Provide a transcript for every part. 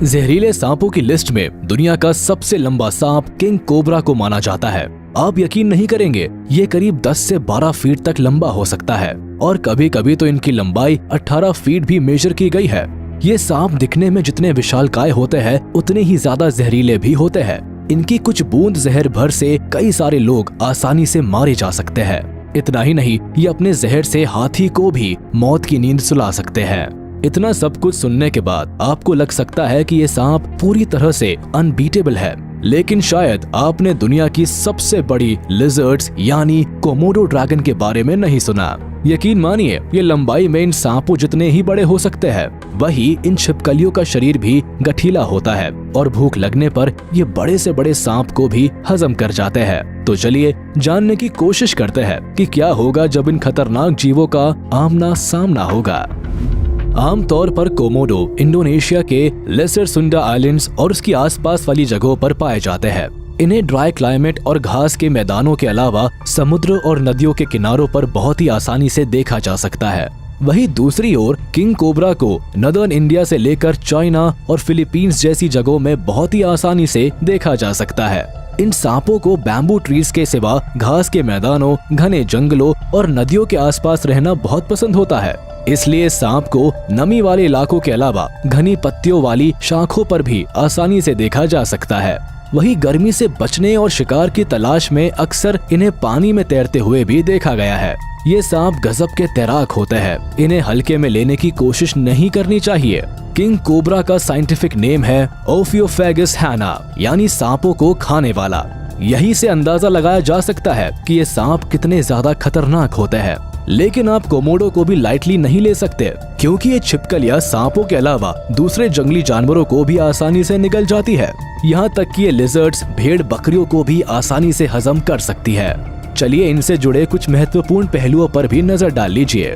जहरीले सांपों की लिस्ट में दुनिया का सबसे लंबा सांप किंग कोबरा को माना जाता है। आप यकीन नहीं करेंगे, ये करीब 10 से 12 फीट तक लंबा हो सकता है और कभी कभी तो इनकी लंबाई 18 फीट भी मेजर की गई है। ये सांप दिखने में जितने विशालकाय होते हैं उतने ही ज्यादा जहरीले भी होते हैं। इनकी कुछ बूंद जहर भर से कई सारे लोग आसानी से मारे जा सकते हैं। इतना ही नहीं, ये अपने जहर से हाथी को भी मौत की नींद सुला सकते हैं। इतना सब कुछ सुनने के बाद आपको लग सकता है कि ये सांप पूरी तरह से अनबीटेबल है, लेकिन शायद आपने दुनिया की सबसे बड़ी लिजर्ड्स यानी कोमोडो ड्रैगन के बारे में नहीं सुना। यकीन मानिए, ये लंबाई में इन सांपों जितने ही बड़े हो सकते हैं, वही इन छिपकलियों का शरीर भी गठीला होता है और भूख लगने पर ये बड़े से बड़े सांप को भी हजम कर जाते हैं। तो चलिए जानने की कोशिश करते हैं कि क्या होगा जब इन खतरनाक जीवों का आमना सामना होगा। आमतौर पर कोमोडो इंडोनेशिया के लेसर सुंडा आइलैंड्स और उसकी आसपास वाली जगहों पर पाए जाते हैं। इन्हें ड्राई क्लाइमेट और घास के मैदानों के अलावा समुद्र और नदियों के किनारों पर बहुत ही आसानी से देखा जा सकता है। वहीं दूसरी ओर किंग कोबरा को नदर्न इंडिया से लेकर चाइना और फिलीपींस जैसी जगहों में बहुत ही आसानी से देखा जा सकता है। इन सांपों को बैम्बू ट्रीज के सिवा घास के मैदानों, घने जंगलों और नदियों के आसपास रहना बहुत पसंद होता है। इसलिए सांप को नमी वाले इलाकों के अलावा घनी पत्तियों वाली शाखों पर भी आसानी से देखा जा सकता है। वहीं गर्मी से बचने और शिकार की तलाश में अक्सर इन्हें पानी में तैरते हुए भी देखा गया है। ये सांप गजब के तैराक होते हैं। इन्हें हल्के में लेने की कोशिश नहीं करनी चाहिए। किंग कोबरा का साइंटिफिक नेम है ओफियोफेगस हैना, यानी सांपों को खाने वाला। यही से अंदाजा लगाया जा सकता है कि ये सांप कितने ज्यादा खतरनाक होते हैं। लेकिन आप कोमोडो को भी लाइटली नहीं ले सकते, क्योंकि ये छिपकलियां सांपों के अलावा दूसरे जंगली जानवरों को भी आसानी से निगल जाती है। यहाँ तक कि ये लिजर्ड्स भेड़ बकरियों को भी आसानी से हजम कर सकती है। चलिए इनसे जुड़े कुछ महत्वपूर्ण पहलुओं पर भी नजर डाल लीजिए।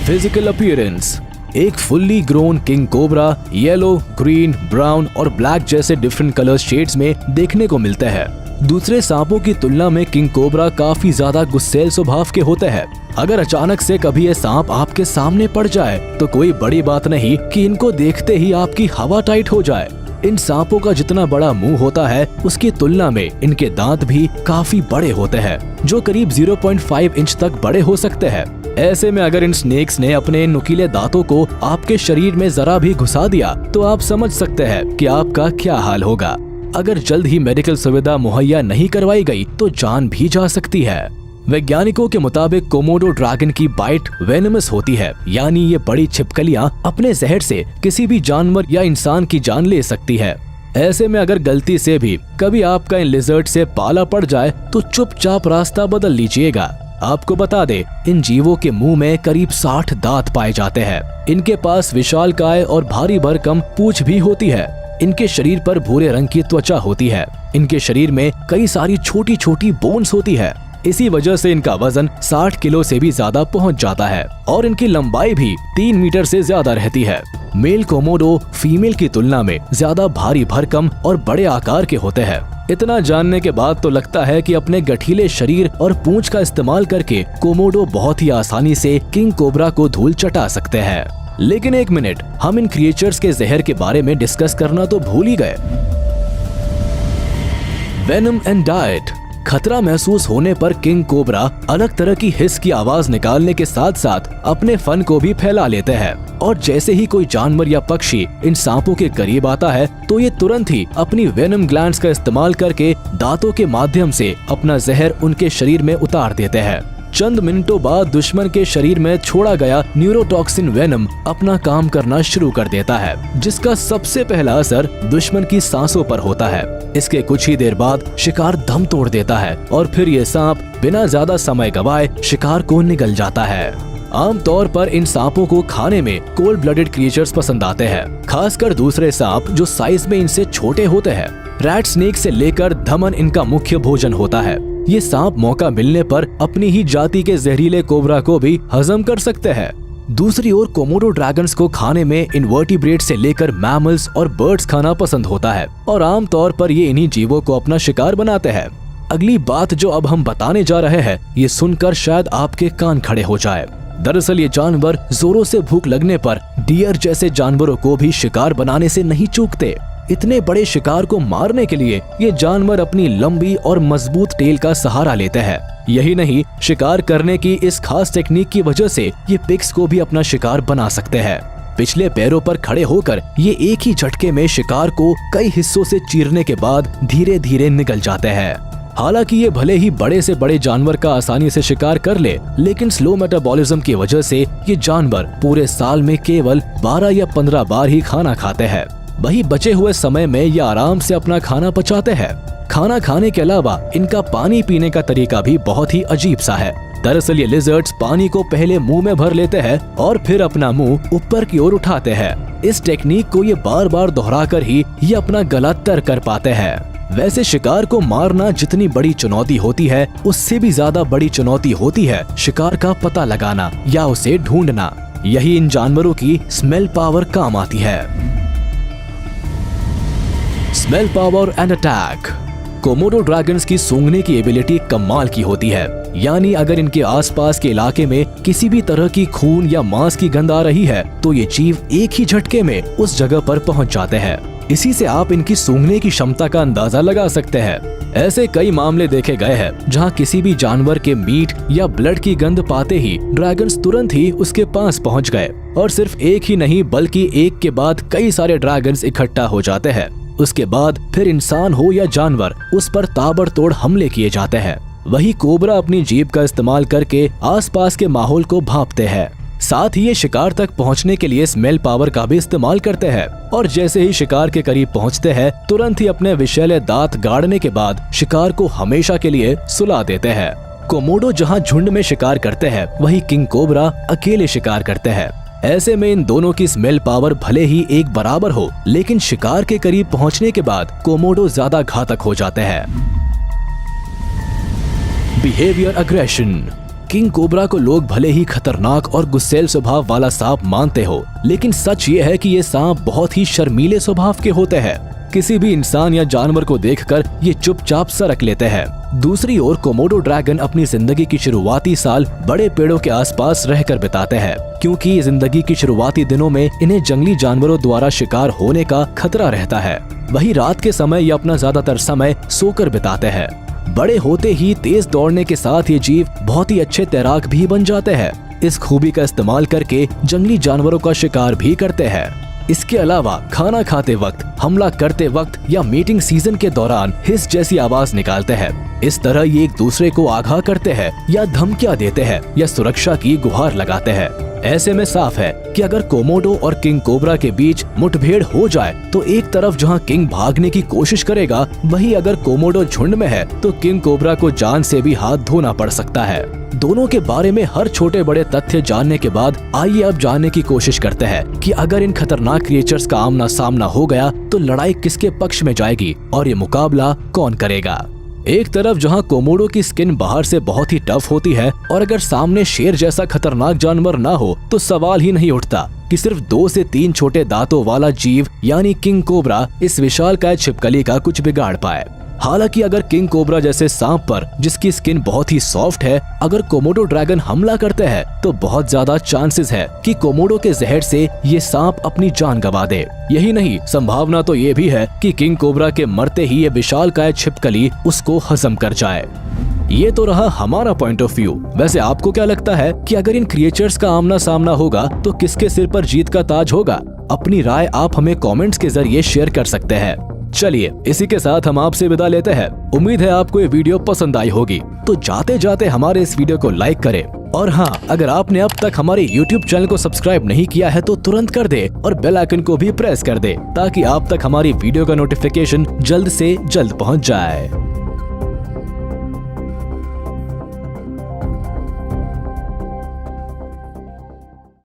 Physical appearance. एक fully grown king cobra yellow, green, brown और ब्लैक जैसे डिफरेंट कलर शेड्स में देखने को मिलते हैं। दूसरे सांपों की तुलना में किंग कोबरा काफी ज्यादा गुस्सैल स्वभाव के होते हैं। अगर अचानक से कभी ये सांप आपके सामने पड़ जाए तो कोई बड़ी बात नहीं कि इनको देखते ही आपकी हवा टाइट हो जाए। इन सांपों का जितना बड़ा मुंह होता है उसकी तुलना में इनके दांत भी काफी बड़े होते हैं, जो करीब 0.5 इंच तक बड़े हो सकते हैं। ऐसे में अगर इन स्नेक्स ने अपने नुकीले दांतों को आपके शरीर में जरा भी घुसा दिया तो आप समझ सकते हैं कि आपका क्या हाल होगा। अगर जल्द ही मेडिकल सुविधा मुहैया नहीं करवाई गई तो जान भी जा सकती है। वैज्ञानिकों के मुताबिक कोमोडो ड्रैगन की बाइट वेनमस होती है, यानी ये बड़ी छिपकलियां अपने जहर से किसी भी जानवर या इंसान की जान ले सकती है। ऐसे में अगर गलती से भी कभी आपका इन लिजर्ड से पाला पड़ जाए तो चुपचाप रास्ता बदल लीजिएगा। आपको बता दे, इन जीवों के मुंह में करीब 60 दांत पाए जाते हैं। इनके पास विशालकाय और भारी भरकम पूंछ भी होती है। इनके शरीर पर भूरे रंग की त्वचा होती है। इनके शरीर में कई सारी छोटी छोटी बोन्स होती है। इसी वजह से इनका वजन 60 किलो से भी ज्यादा पहुंच जाता है और इनकी लंबाई भी 3 मीटर से ज्यादा रहती है। मेल कोमोडो फीमेल की तुलना में ज्यादा भारी भरकम और बड़े आकार के होते हैं। इतना जानने के बाद तो लगता है कि अपने गठीले शरीर और पूंछ का इस्तेमाल करके कोमोडो बहुत ही आसानी से किंग कोबरा को धूल चटा सकते हैं। लेकिन एक मिनट, हम इन क्रिएचर्स के जहर के बारे में डिस्कस करना तो भूल ही गए। Venom and diet. खतरा महसूस होने पर किंग कोबरा अलग तरह की हिस की आवाज निकालने के साथ साथ अपने फन को भी फैला लेते हैं और जैसे ही कोई जानवर या पक्षी इन सांपों के करीब आता है तो ये तुरंत ही अपनी वेनम ग्लैंड्स का इस्तेमाल करके दांतों के माध्यम से अपना जहर उनके शरीर में उतार देते हैं। चंद मिनटों बाद दुश्मन के शरीर में छोड़ा गया न्यूरोटॉक्सिन वेनम अपना काम करना शुरू कर देता है, जिसका सबसे पहला असर दुश्मन की सांसों पर होता है। इसके कुछ ही देर बाद शिकार दम तोड़ देता है और फिर ये सांप बिना ज्यादा समय गवाए शिकार को निगल जाता है। आमतौर पर इन सांपों को खाने में कोल्ड ब्लडेड क्रिएचर्स पसंद आते हैं, खासकर दूसरे सांप जो साइज में इनसे छोटे होते हैं। रैट स्नेक से लेकर धमन इनका मुख्य भोजन होता है। ये सांप मौका मिलने पर अपनी ही जाति के जहरीले कोबरा को भी हजम कर सकते हैं। दूसरी ओर कोमोडो ड्रैगन्स को खाने में इनवर्टिब्रेट से लेकर मैमल्स और बर्ड्स खाना पसंद होता है और आमतौर पर ये इन्हीं जीवों को अपना शिकार बनाते हैं। अगली बात जो अब हम बताने जा रहे हैं, ये सुनकर शायद आपके कान खड़े हो जाए। दरअसल ये जानवर जोरों से भूख लगने पर डियर जैसे जानवरों को भी शिकार बनाने से नहीं चूकते। इतने बड़े शिकार को मारने के लिए ये जानवर अपनी लंबी और मजबूत टेल का सहारा लेते हैं। यही नहीं, शिकार करने की इस खास टेक्निक की वजह से ये पिग्स को भी अपना शिकार बना सकते हैं। पिछले पैरों पर खड़े होकर ये एक ही झटके में शिकार को कई हिस्सों से चीरने के बाद धीरे धीरे निकल जाते हैं। हालांकि ये भले ही बड़े से बड़े जानवर का आसानी से शिकार कर ले, लेकिन स्लो मेटाबॉलिज्म की वजह से ये जानवर पूरे साल में केवल 12 या 15 बार ही खाना खाते हैं। वही बचे हुए समय में ये आराम से अपना खाना पचाते हैं। खाना खाने के अलावा इनका पानी पीने का तरीका भी बहुत ही अजीब सा है। दरअसल ये लिजर्ड्स पानी को पहले मुंह में भर लेते हैं और फिर अपना मुंह ऊपर की ओर उठाते हैं। इस टेक्निक को ये बार बार दोहराकर ही ये अपना गला तर कर पाते हैं। वैसे शिकार को मारना जितनी बड़ी चुनौती होती है, उससे भी ज्यादा बड़ी चुनौती होती है शिकार का पता लगाना या उसे ढूंढना। यही इन जानवरों की स्मेल पावर काम आती है। Smell power and attack. Komodo dragons की सूंघने की एबिलिटी कमाल की होती है। यानी अगर इनके आसपास के इलाके में किसी भी तरह की खून या मांस की गंध आ रही है तो ये जीव एक ही झटके में उस जगह पर पहुंच जाते हैं। इसी से आप इनकी सूंघने की क्षमता का अंदाजा लगा सकते हैं। ऐसे कई मामले देखे गए हैं जहां किसी भी जानवर के मीट या ब्लड की गंध पाते ही ड्रैगन्स तुरंत ही उसके पास पहुंच गए। और सिर्फ एक ही नहीं बल्कि एक के बाद कई सारे ड्रैगन्स इकट्ठा हो जाते हैं। उसके बाद फिर इंसान हो या जानवर, उस पर ताबड़तोड़ हमले किए जाते हैं। वही कोबरा अपनी जीभ का इस्तेमाल करके आसपास के माहौल को भांपते हैं। साथ ही ये शिकार तक पहुंचने के लिए स्मेल पावर का भी इस्तेमाल करते हैं और जैसे ही शिकार के करीब पहुंचते हैं तुरंत ही अपने विषैले दांत गाड़ने के बाद शिकार को हमेशा के लिए सुला देते हैं। कोमोडो जहां झुंड में शिकार करते हैं, वही किंग कोबरा अकेले शिकार करते हैं। ऐसे में इन दोनों की स्मेल पावर भले ही एक बराबर हो, लेकिन शिकार के करीब पहुंचने के बाद कोमोडो ज्यादा घातक हो जाते हैं। Behaviour aggression. किंग कोबरा को लोग भले ही खतरनाक और गुस्सैल स्वभाव वाला सांप मानते हो, लेकिन सच ये है कि ये सांप बहुत ही शर्मीले स्वभाव के होते हैं। किसी भी इंसान या जानवर को देखकर ये चुपचाप सरक लेते हैं। दूसरी ओर कोमोडो ड्रैगन अपनी जिंदगी की शुरुआती साल बड़े पेड़ों के आसपास रहकर बिताते हैं, क्योंकि जिंदगी की शुरुआती दिनों में इन्हें जंगली जानवरों द्वारा शिकार होने का खतरा रहता है। वही रात के समय ये अपना ज्यादातर समय सोकर बिताते हैं। बड़े होते ही तेज दौड़ने के साथ ये जीव बहुत ही अच्छे तैराक भी बन जाते हैं। इस खूबी का इस्तेमाल करके जंगली जानवरों का शिकार भी करते हैं। इसके अलावा खाना खाते वक्त, हमला करते वक्त या मीटिंग सीजन के दौरान हिस जैसी आवाज निकालते हैं। इस तरह ये एक दूसरे को आगाह करते हैं या धमकियां देते हैं या सुरक्षा की गुहार लगाते हैं। ऐसे में साफ है कि अगर कोमोडो और किंग कोबरा के बीच मुठभेड़ हो जाए तो एक तरफ जहां किंग भागने की कोशिश करेगा, वहीं अगर कोमोडो झुंड में है तो किंग कोबरा को जान से भी हाथ धोना पड़ सकता है। दोनों के बारे में हर छोटे बड़े तथ्य जानने के बाद आइए अब जानने की कोशिश करते हैं कि अगर इन खतरनाक क्रिएचर्स का आमना सामना हो गया तो लड़ाई किसके पक्ष में जाएगी और ये मुकाबला कौन करेगा। एक तरफ जहां कोमोडो की स्किन बाहर से बहुत ही टफ होती है और अगर सामने शेर जैसा खतरनाक जानवर ना हो तो सवाल ही नहीं उठता कि सिर्फ 2 से 3 छोटे दांतों वाला जीव यानी किंग कोबरा इस विशालकाय छिपकली का कुछ बिगाड़ पाए। हालांकि अगर किंग कोबरा जैसे सांप पर, जिसकी स्किन बहुत ही सॉफ्ट है, अगर कोमोडो ड्रैगन हमला करते हैं तो बहुत ज्यादा चांसेस है कि कोमोडो के जहर से ये सांप अपनी जान गंवा दे। यही नहीं, संभावना तो ये भी है कि किंग कोबरा के मरते ही ये विशालकाय छिपकली उसको हजम कर जाए। ये तो रहा हमारा पॉइंट ऑफ व्यू। वैसे आपको क्या लगता है कि अगर इन क्रिएचर्स का आमना सामना होगा तो किसके सिर पर जीत का ताज होगा? अपनी राय आप हमें कमेंट्स के जरिए शेयर कर सकते हैं। चलिए इसी के साथ हम आपसे विदा लेते हैं। उम्मीद है आपको ये वीडियो पसंद आई होगी। तो जाते जाते हमारे इस वीडियो को लाइक करें और हाँ, अगर आपने अब तक हमारे YouTube चैनल को सब्सक्राइब नहीं किया है तो तुरंत कर दे और बेल आइकन को भी प्रेस कर दे ताकि आप तक हमारी वीडियो का नोटिफिकेशन जल्द से जल्द पहुंच जाए।